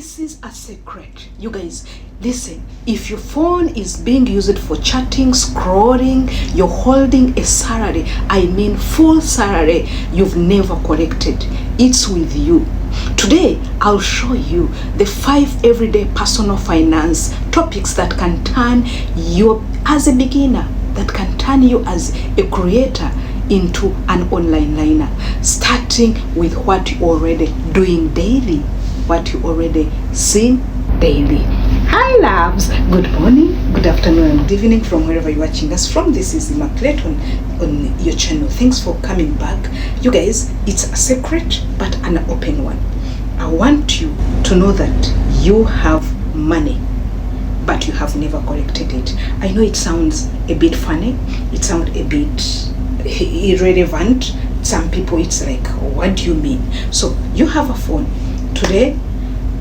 This is a secret. You guys, listen. If your phone is being used for chatting, scrolling, you're holding a salary, I mean full salary, you've never collected. It's with you. Today, I'll show you the 5 everyday personal finance topics that can turn you as a beginner, that can turn you as a creator into an online liner, starting with what you're already doing daily, what you already seen daily. Hi loves, good morning, good afternoon, good evening from wherever you're watching us from. This is Immaculate on your channel. Thanks for coming back. You guys, it's a secret but an open one. I want you to know that you have money but you have never collected it. I know it sounds a bit funny, it sounds a bit irrelevant. Some people it's like, what do you mean? So you have a phone. Today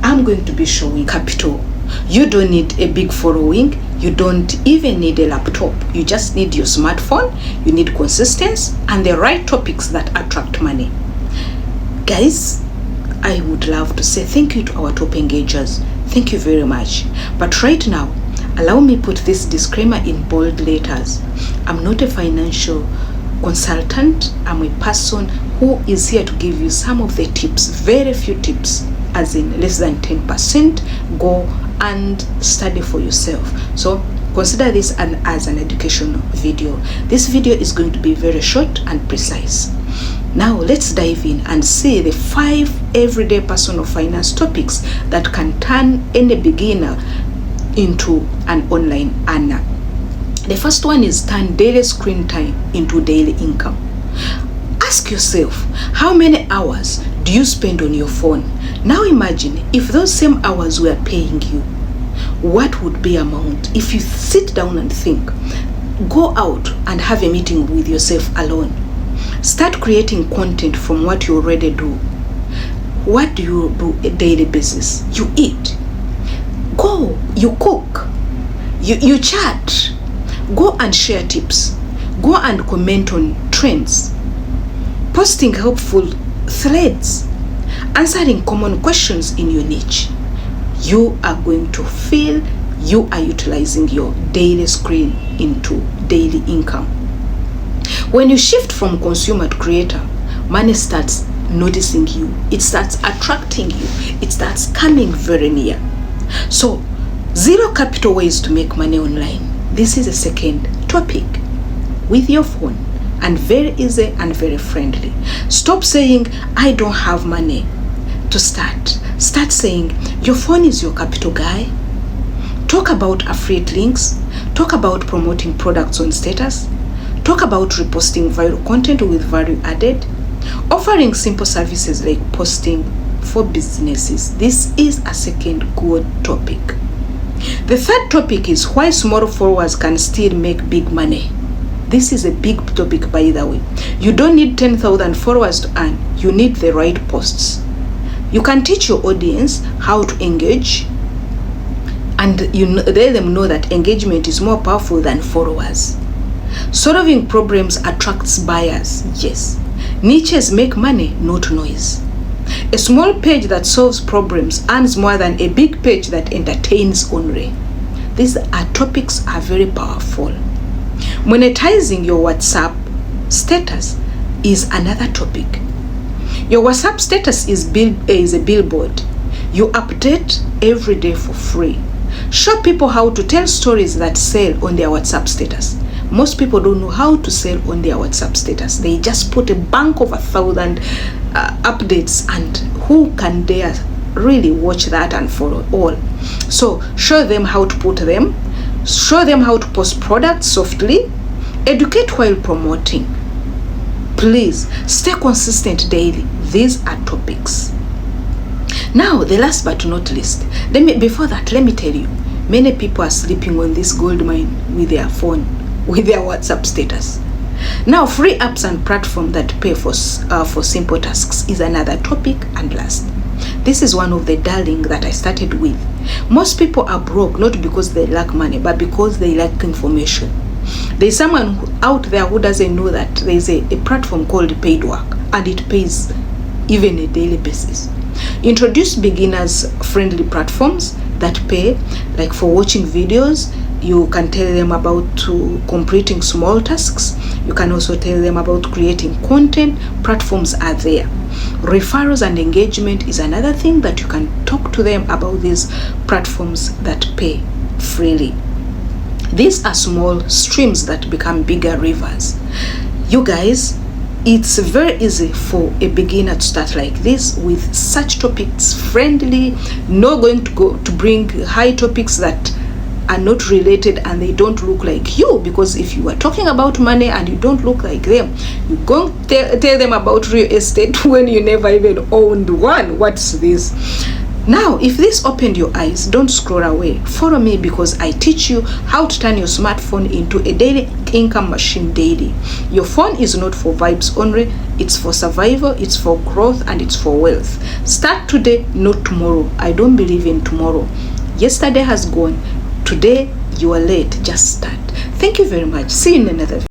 I'm going to be showing capital. You don't need a big following, you don't even need a laptop, you just need your smartphone, you need consistency and the right topics that attract money. Guys, I would love to say thank you to our top engagers. Thank you very much. But right now, allow me put this disclaimer in bold letters. I'm not a financial consultant. I'm a person who is here to give you some of the tips, very few tips, as in less than 10%. Go and study for yourself. So consider this as an educational video. This video is going to be very short and precise. Now let's dive in and see the 5 everyday personal finance topics that can turn any beginner into an online earner. The first one is turn daily screen time into daily income. Ask yourself, how many hours do you spend on your phone? Now imagine if those same hours were paying you. What would be amount? If you sit down and think, go out and have a meeting with yourself alone. Start creating content from what you already do. What do you do a daily basis? You eat. Go, you cook. You chat. Go and share tips. Go and comment on trends. Posting helpful threads. Answering common questions in your niche. You are going to feel you are utilizing your daily screen into daily income. When you shift from consumer to creator, money starts noticing you. It starts attracting you. It starts coming very near. So, 0 capital ways to make money online. This is a second topic with your phone, and very easy and very friendly. Stop saying, I don't have money to start. Start saying, your phone is your capital, guy. Talk about affiliate links. Talk about promoting products on status. Talk about reposting viral content with value added. Offering simple services like posting for businesses. This is a second good topic. The third topic is why small followers can still make big money. This is a big topic, by the way. You don't need 10,000 followers to earn. You need the right posts. You can teach your audience how to engage, and let them know that engagement is more powerful than followers. Solving problems attracts buyers. Yes. Niches make money, not noise. A small page that solves problems earns more than a big page that entertains only. These topics are very powerful. Monetizing your WhatsApp status is another topic. Your WhatsApp status is a billboard. You update every day for free. Show people how to tell stories that sell on their WhatsApp status. Most people don't know how to sell on their WhatsApp status. They just put a bank of 1,000 updates, and who can dare really watch that and follow all? So show them how to put them. Show them how to post products softly. Educate while promoting. Please stay consistent daily. These are topics. Now, the last but not least, before that, let me tell you, many people are sleeping on this gold mine with their phone, with their WhatsApp status. Now, free apps and platforms that pay for simple tasks is another topic. And last, this is one of the darling that I started with. Most people are broke not because they lack money, but because they lack information. There's someone out there who doesn't know that there's a platform called Paid Work, and it pays even a daily basis. Introduce beginners friendly platforms that pay, like for watching videos. You can tell them about completing small tasks. You can also tell them about creating content. Platforms are there. Referrals and engagement is another thing that you can talk to them about, these platforms that pay freely. These are small streams that become bigger rivers. You guys, it's very easy for a beginner to start like this with such topics friendly, not going to bring high topics that are not related and they don't look like you, because if you are talking about money and you don't look like them, you go tell them about real estate when you never even owned one. What's this? Now, if this opened your eyes, don't scroll away. Follow me, because I teach you how to turn your smartphone into a daily income machine daily. Your phone is not for vibes only, it's for survival, it's for growth, and it's for wealth. Start today, not tomorrow. I don't believe in tomorrow. Yesterday has gone. Today, you are late. Just start. Thank you very much. See you in another video.